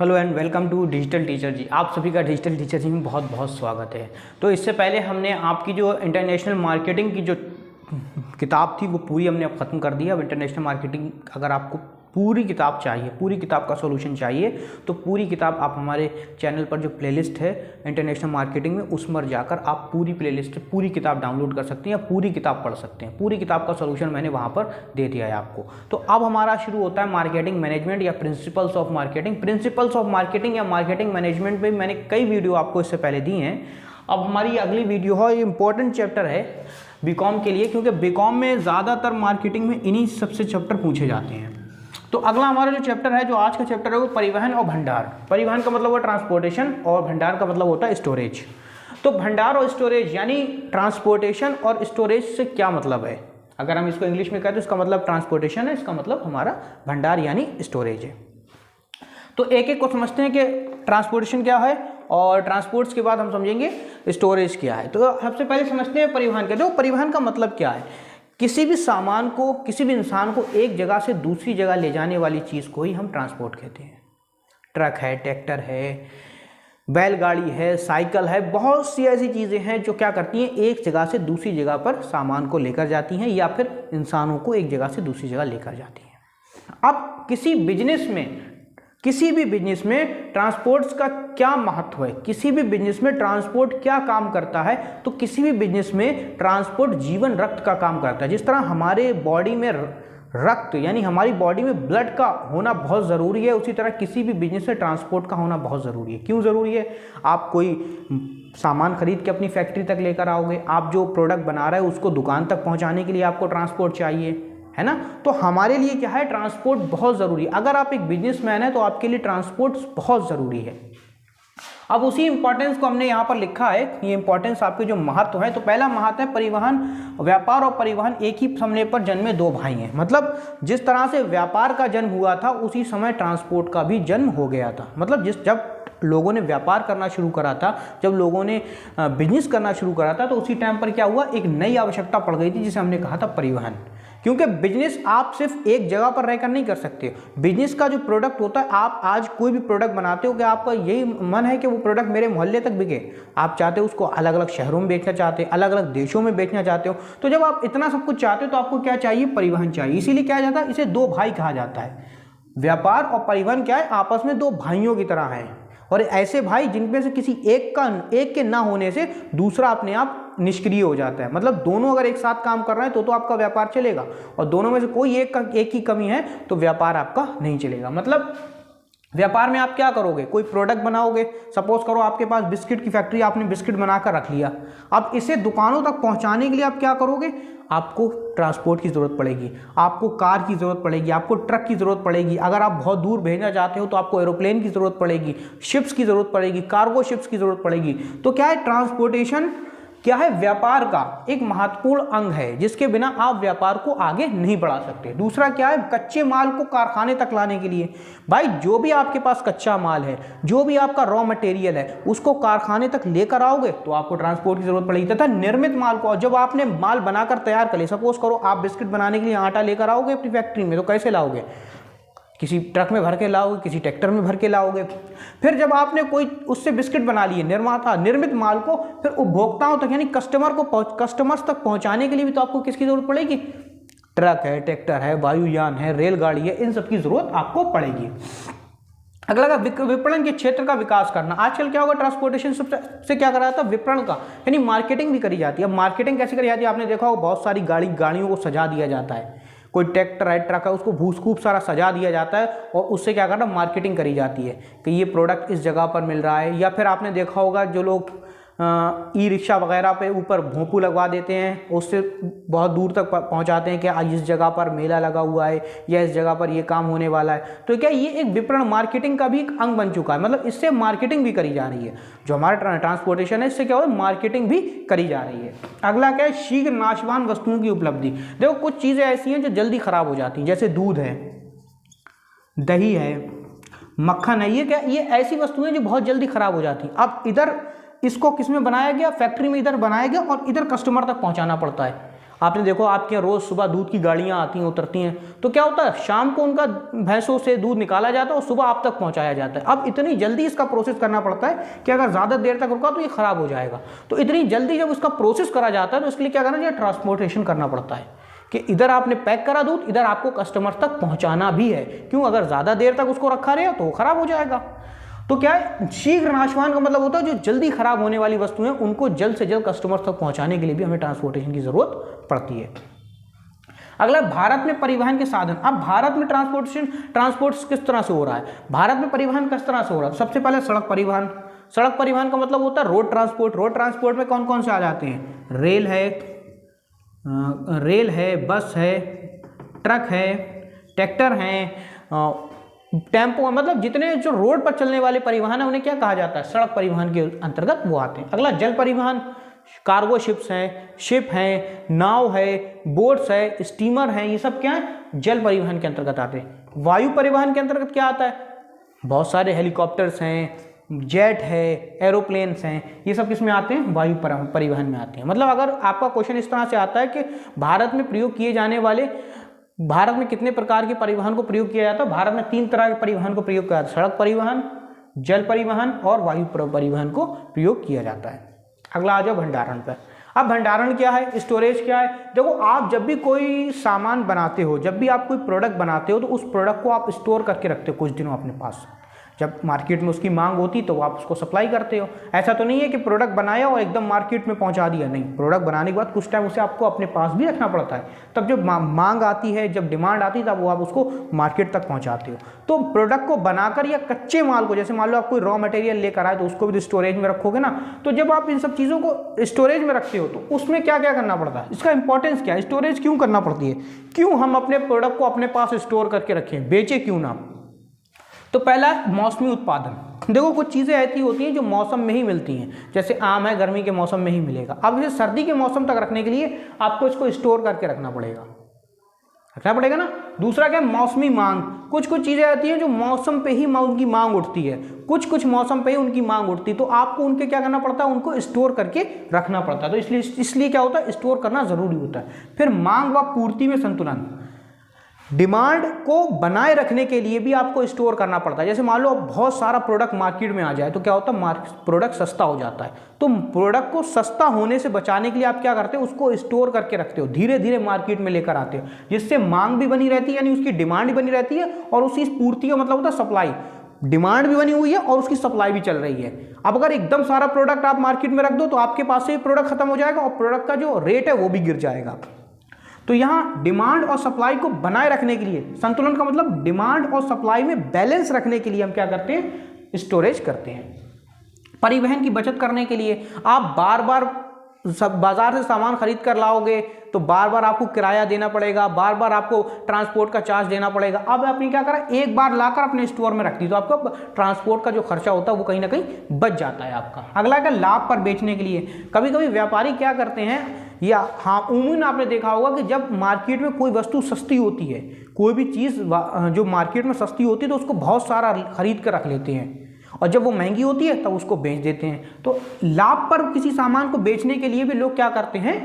Hello and welcome to digital teacher ji. आप सभी का डिजिटल टीचर जी में बहुत बहुत स्वागत है। तो इससे पहले हमने आपकी जो इंटरनेशनल मार्केटिंग की जो किताब थी वो पूरी हमने अब ख़त्म कर दी है। अब इंटरनेशनल मार्केटिंग अगर आपको पूरी किताब चाहिए, पूरी किताब का सॉल्यूशन चाहिए तो पूरी किताब आप हमारे चैनल पर जो प्लेलिस्ट है इंटरनेशनल मार्केटिंग में उसमें जाकर आप पूरी प्लेलिस्ट पूरी किताब डाउनलोड कर सकते हैं या पूरी किताब पढ़ सकते हैं। पूरी किताब का सॉल्यूशन मैंने वहाँ पर दे दिया है आपको। तो अब हमारा शुरू होता है मार्केटिंग मैनेजमेंट या principles of marketing. Principles of marketing या मार्केटिंग मैनेजमेंट में मैंने कई वीडियो आपको इससे पहले दी हैं। अब हमारी अगली वीडियो है, ये इंपॉर्टेंट चैप्टर है बीकॉम के लिए, क्योंकि बीकॉम में ज़्यादातर मार्केटिंग में इन्हीं सबसे चैप्टर पूछे जाते हैं। तो अगला हमारा जो चैप्टर है, जो आज का चैप्टर है, वो परिवहन और भंडार। परिवहन का मतलब हुआ ट्रांसपोर्टेशन और भंडार का मतलब होता है स्टोरेज। तो भंडार और स्टोरेज यानी ट्रांसपोर्टेशन और स्टोरेज से क्या मतलब है? अगर हम इसको इंग्लिश में कहें तो इसका मतलब ट्रांसपोर्टेशन है, इसका मतलब हमारा भंडार यानी स्टोरेज है। तो एक एक को समझते हैं कि ट्रांसपोर्टेशन क्या है और ट्रांसपोर्ट्स के बाद हम समझेंगे स्टोरेज क्या है। तो सबसे पहले समझते हैं परिवहन का। जो परिवहन का मतलब क्या है? किसी भी सामान को, किसी भी इंसान को एक जगह से दूसरी जगह ले जाने वाली चीज़ को ही हम ट्रांसपोर्ट कहते हैं। ट्रक है, ट्रैक्टर है, बैलगाड़ी है, साइकिल है, बहुत सी ऐसी चीज़ें हैं जो क्या करती हैं, एक जगह से दूसरी जगह पर सामान को लेकर जाती हैं या फिर इंसानों को एक जगह से दूसरी जगह लेकर जाती हैं। अब किसी भी बिजनेस में ट्रांसपोर्ट्स का क्या महत्व है, किसी भी बिजनेस में ट्रांसपोर्ट क्या काम करता है, तो किसी भी बिजनेस में ट्रांसपोर्ट जीवन रक्त का काम करता है। जिस तरह हमारे बॉडी में रक्त यानी हमारी बॉडी में ब्लड का होना बहुत ज़रूरी है, उसी तरह किसी भी बिजनेस में ट्रांसपोर्ट का होना बहुत ज़रूरी है। क्यों ज़रूरी है? आप कोई सामान खरीद के अपनी फैक्ट्री तक लेकर आओगे, आप जो प्रोडक्ट बना रहे हो उसको दुकान तक पहुँचाने के लिए आपको ट्रांसपोर्ट चाहिए, है ना। तो हमारे लिए क्या है, ट्रांसपोर्ट बहुत ज़रूरी है। अगर आप एक बिजनेसमैन है तो आपके लिए ट्रांसपोर्ट बहुत ज़रूरी है। अब उसी इंपॉर्टेंस को हमने यहाँ पर लिखा है, ये इंपॉर्टेंस आपके जो महत्व है। तो पहला महत्व है परिवहन। व्यापार और परिवहन एक ही समय पर जन्मे दो भाई हैं। मतलब जिस तरह से व्यापार का जन्म हुआ था उसी समय ट्रांसपोर्ट का भी जन्म हो गया था। मतलब जब लोगों ने व्यापार करना शुरू करा था, जब लोगों ने बिजनेस करना शुरू करा था, तो उसी टाइम पर क्या हुआ, एक नई आवश्यकता पड़ गई थी जिसे हमने कहा था परिवहन। क्योंकि बिजनेस आप सिर्फ एक जगह पर रहकर नहीं कर सकते। बिजनेस का जो प्रोडक्ट होता है, आप आज कोई भी प्रोडक्ट बनाते हो कि आपका यही मन है कि वो प्रोडक्ट मेरे मोहल्ले तक बिके, आप चाहते हो उसको अलग अलग शहरों में बेचना चाहते हो, अलग अलग देशों में बेचना चाहते हो। तो जब आप इतना सब कुछ चाहते हो तो आपको क्या चाहिए, परिवहन चाहिए। इसीलिए क्या जाता है, इसे दो भाई कहा जाता है। व्यापार और परिवहन क्या है, आपस में दो भाइयों की तरह है। और ऐसे भाई जिनमें से किसी एक के ना होने से दूसरा अपने आप निष्क्रिय हो जाता है। मतलब दोनों अगर एक साथ काम कर रहे हैं तो आपका व्यापार चलेगा, और दोनों में से कोई एक की कमी है तो व्यापार आपका नहीं चलेगा। मतलब व्यापार में आप क्या करोगे, कोई प्रोडक्ट बनाओगे। सपोज करो आपके पास बिस्किट की फैक्ट्री, आपने बिस्किट बनाकर रख लिया। अब इसे दुकानों तक पहुंचाने के लिए आप क्या करोगे, आपको ट्रांसपोर्ट की ज़रूरत पड़ेगी, आपको कार की ज़रूरत पड़ेगी, आपको ट्रक की ज़रूरत पड़ेगी। अगर आप बहुत दूर भेजना चाहते हो तो आपको एरोप्लेन की ज़रूरत पड़ेगी, शिप्स की ज़रूरत पड़ेगी, कार्गो शिप्स की ज़रूरत पड़ेगी। तो क्या है, ट्रांसपोर्टेशन क्या है, व्यापार का एक महत्वपूर्ण अंग है, जिसके बिना आप व्यापार को आगे नहीं बढ़ा सकते। दूसरा क्या है, कच्चे माल को कारखाने तक लाने के लिए, भाई जो भी आपके पास कच्चा माल है, जो भी आपका रॉ मटेरियल है, उसको कारखाने तक लेकर आओगे तो आपको ट्रांसपोर्ट की जरूरत पड़ेगी। तथा निर्मित माल को, जब आपने माल बनाकर तैयार कर लिया, सपोज करो आप बिस्किट बनाने के लिए आटा लेकर आओगे अपनी फैक्ट्री में, तो कैसे लाओगे, किसी ट्रक में भर के लाओगे, किसी ट्रैक्टर में भर के लाओगे। फिर जब आपने कोई उससे बिस्किट बना लिए, निर्मित माल को फिर उपभोक्ताओं तक यानी कस्टमर्स तक पहुंचाने के लिए भी तो आपको किसकी जरूरत पड़ेगी, ट्रक है, ट्रैक्टर है, वायुयान है, रेलगाड़ी है, इन सब की जरूरत आपको पड़ेगी। अगला विपणन के क्षेत्र का विकास करना। आजकल क्या होगा, ट्रांसपोर्टेशन से क्या करा जाता है, विपणन का यानी मार्केटिंग भी करी जाती है। अब मार्केटिंग कैसे करी जाती है, आपने देखा होगा बहुत सारी गाड़ियों को सजा दिया जाता है। कोई ट्रैक्टर है, ट्रक है, उसको खूब सारा सजा दिया जाता है और उससे क्या करना, मार्केटिंग करी जाती है कि ये प्रोडक्ट इस जगह पर मिल रहा है। या फिर आपने देखा होगा जो लोग ई रिक्शा वगैरह पे ऊपर भोंपू लगवा देते हैं, उससे बहुत दूर तक पहुंचाते हैं कि आज इस जगह पर मेला लगा हुआ है या इस जगह पर ये काम होने वाला है। तो क्या ये एक विपणन मार्केटिंग का भी एक अंग बन चुका है। मतलब इससे मार्केटिंग भी करी जा रही है। जो हमारा ट्रांसपोर्टेशन है, इससे क्या हो, मार्केटिंग भी करी जा रही है। अगला क्या है, शीघ्र नाशवान वस्तुओं की उपलब्धि। देखो कुछ चीज़ें ऐसी हैं जो जल्दी खराब हो जाती हैं, जैसे दूध है, दही है, मक्खन है। ये ऐसी वस्तुएं जो बहुत जल्दी खराब हो जाती हैं। अब इधर इसको किस में बनाया गया, फैक्ट्री में इधर बनाया गया और इधर कस्टमर तक पहुंचाना पड़ता है। आपने देखो आपके यहाँ रोज़ सुबह दूध की गाड़ियाँ आती हैं उतरती हैं, तो क्या होता है शाम को उनका भैंसों से दूध निकाला जाता है और सुबह आप तक पहुँचाया जाता है। अब इतनी जल्दी इसका प्रोसेस करना पड़ता है कि अगर ज़्यादा देर तक रुका तो ये ख़राब हो जाएगा। तो इतनी जल्दी जब उसका प्रोसेस करा जाता है तो इसके लिए क्या करना चाहिए, ट्रांसपोर्टेशन करना पड़ता है कि इधर आपने पैक करा दूध, इधर आपको कस्टमर तक पहुँचाना भी है। क्यों, अगर ज़्यादा देर तक उसको रखा रहे तो वो ख़राब हो जाएगा। तो क्या है, शीघ्र नाशवान का मतलब होता है जो जल्दी खराब होने वाली वस्तुएं उनको जल्द से जल्द कस्टमर तक पहुंचाने के लिए भी हमें ट्रांसपोर्टेशन की जरूरत पड़ती है। अगला, भारत में परिवहन के साधन। अब भारत में ट्रांसपोर्ट किस तरह से हो रहा है, भारत में परिवहन किस तरह से हो रहा है। सबसे पहले सड़क परिवहन। सड़क परिवहन का मतलब होता है रोड ट्रांसपोर्ट। रोड ट्रांसपोर्ट में कौन कौन से आ जाते हैं, रेल है, बस है, ट्रक है, ट्रैक्टर है, टेम्पो, मतलब जितने जो रोड पर चलने वाले परिवहन है उन्हें क्या कहा जाता है, सड़क परिवहन के अंतर्गत वो आते हैं। अगला, जल परिवहन। कार्गो शिप्स हैं, शिप हैं, नाव है, बोट्स है, स्टीमर हैं, ये सब क्या है, जल परिवहन के अंतर्गत आते हैं। वायु परिवहन के अंतर्गत क्या आता है, बहुत सारे हेलीकॉप्टर्स हैं, जेट है, एरोप्लेन्स हैं, ये सब किस में आते हैं, वायु परिवहन में आते हैं। मतलब अगर आपका क्वेश्चन इस तरह से आता है कि भारत में प्रयोग किए जाने वाले, भारत में कितने प्रकार के परिवहन को प्रयोग किया जाता है, भारत में 3 तरह के परिवहन को प्रयोग किया जाता है, सड़क परिवहन, जल परिवहन और वायु परिवहन को प्रयोग किया जाता है। अगला आ जाओ भंडारण पर। अब भंडारण क्या है, स्टोरेज क्या है। देखो, आप जब भी कोई सामान बनाते हो, जब भी आप कोई प्रोडक्ट बनाते हो तो उस प्रोडक्ट को आप स्टोर करके रखते हो कुछ दिनों अपने पास। जब मार्केट में उसकी मांग होती तो आप उसको सप्लाई करते हो। ऐसा तो नहीं है कि प्रोडक्ट बनाया और एकदम मार्केट में पहुंचा दिया, नहीं, प्रोडक्ट बनाने के बाद कुछ टाइम उसे आपको अपने पास भी रखना पड़ता है। तब जब मांग आती है, जब डिमांड आती है, तब वो आप उसको मार्केट तक पहुंचाते हो। तो प्रोडक्ट को बनाकर या कच्चे माल को, जैसे मान लो आप कोई रॉ मटेरियल लेकर आए तो उसको भी स्टोरेज में रखोगे ना, तो जब आप इन सब चीज़ों को स्टोरेज में रखते हो तो उसमें क्या क्या करना पड़ता है, इसका इंपॉर्टेंस क्या है, स्टोरेज क्यों करना पड़ती है, क्यों हम अपने प्रोडक्ट को अपने पास स्टोर करके रखें, बेचे क्यों ना। तो पहला, मौसमी उत्पादन। देखो, कुछ चीज़ें ऐसी होती हैं जो मौसम में ही मिलती हैं, जैसे आम है, गर्मी के मौसम में ही मिलेगा। अब इसे सर्दी के मौसम तक रखने के लिए आपको इसको स्टोर करके रखना पड़ेगा ना। दूसरा क्या, मौसमी मांग। कुछ चीज़ें आती हैं जो मौसम पे ही उनकी मांग उठती है, कुछ मौसम पे ही उनकी मांग उठती है, तो आपको उनके क्या करना पड़ता है, उनको स्टोर करके रखना पड़ता है। तो इसलिए क्या होता है, स्टोर करना ज़रूरी होता है। फिर मांग व पूर्ति में संतुलन। डिमांड को बनाए रखने के लिए भी आपको स्टोर करना पड़ता है। जैसे मान लो बहुत सारा प्रोडक्ट मार्केट में आ जाए तो क्या होता है, प्रोडक्ट सस्ता हो जाता है। तो प्रोडक्ट को सस्ता होने से बचाने के लिए आप क्या करते हो, उसको स्टोर करके रखते हो, धीरे धीरे मार्केट में लेकर आते हो, जिससे मांग भी बनी रहती है, यानी उसकी डिमांड भी बनी रहती है, और उसकी पूर्ति का मतलब होता है सप्लाई। डिमांड भी बनी हुई है और उसकी सप्लाई भी चल रही है। अब अगर एकदम सारा प्रोडक्ट आप मार्केट में रख दो तो आपके पास से प्रोडक्ट खत्म हो जाएगा और प्रोडक्ट का जो रेट है वो भी गिर जाएगा। तो यहाँ डिमांड और सप्लाई को बनाए रखने के लिए, संतुलन का मतलब डिमांड और सप्लाई में बैलेंस रखने के लिए हम क्या करते हैं, स्टोरेज करते हैं। परिवहन की बचत करने के लिए, आप बार बार सब बाजार से सामान खरीद कर लाओगे तो बार बार आपको किराया देना पड़ेगा, बार बार आपको ट्रांसपोर्ट का चार्ज देना पड़ेगा। अब आपने क्या करा, एक बार लाकर अपने स्टोर में रख दी तो आपको ट्रांसपोर्ट का जो खर्चा होता है वो कहीं ना कहीं बच जाता है आपका। अगला क्या, लाभ पर बेचने के लिए। कभी कभी व्यापारी क्या करते हैं, या हाँ उमूमन आपने देखा होगा कि जब मार्केट में कोई वस्तु सस्ती होती है, कोई भी चीज़ जो मार्केट में सस्ती होती है तो उसको बहुत सारा खरीद कर रख लेते हैं, और जब वो महंगी होती है तब उसको बेच देते हैं। तो लाभ पर किसी सामान को बेचने के लिए भी लोग क्या करते हैं,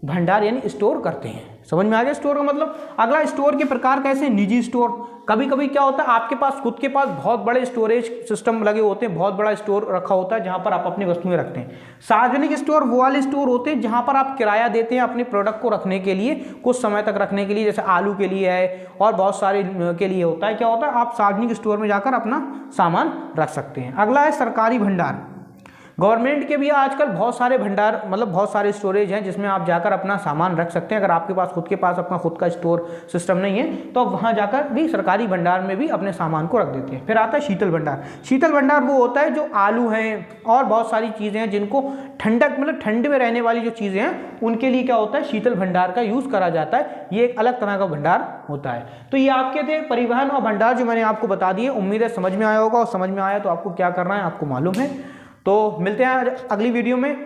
भंडार यानी स्टोर करते हैं। समझ में आ गया स्टोर का मतलब। अगला, स्टोर के प्रकार कैसे, निजी स्टोर। कभी कभी क्या होता है, आपके पास खुद के पास बहुत बड़े स्टोरेज सिस्टम लगे होते हैं, बहुत बड़ा स्टोर रखा होता है जहां पर आप अपनी वस्तुएं रखते हैं। सार्वजनिक स्टोर वो वाले स्टोर होते हैं जहां पर आप किराया देते हैं अपने प्रोडक्ट को रखने के लिए, कुछ समय तक रखने के लिए, जैसे आलू के लिए है और बहुत सारे के लिए होता है। क्या होता है, आप सार्वजनिक स्टोर में जाकर अपना सामान रख सकते हैं। अगला है सरकारी भंडार। गवर्नमेंट के भी आजकल बहुत सारे भंडार, मतलब बहुत सारे स्टोरेज हैं जिसमें आप जाकर अपना सामान रख सकते हैं। अगर आपके पास खुद के पास अपना खुद का स्टोर सिस्टम नहीं है तो आप वहाँ जाकर भी सरकारी भंडार में भी अपने सामान को रख देते हैं। फिर आता है शीतल भंडार। शीतल भंडार वो होता है जो आलू हैं और बहुत सारी चीज़ें हैं जिनको ठंडक, मतलब ठंड में रहने वाली जो चीज़ें हैं उनके लिए क्या होता है, शीतल भंडार का यूज़ करा जाता है। ये एक अलग तरह का भंडार होता है। तो ये आपके थे परिवहन और भंडार जो मैंने आपको बता दिए। उम्मीद है समझ में आया होगा, और समझ में आया तो आपको क्या करना है आपको मालूम है। तो मिलते हैं अगली वीडियो में।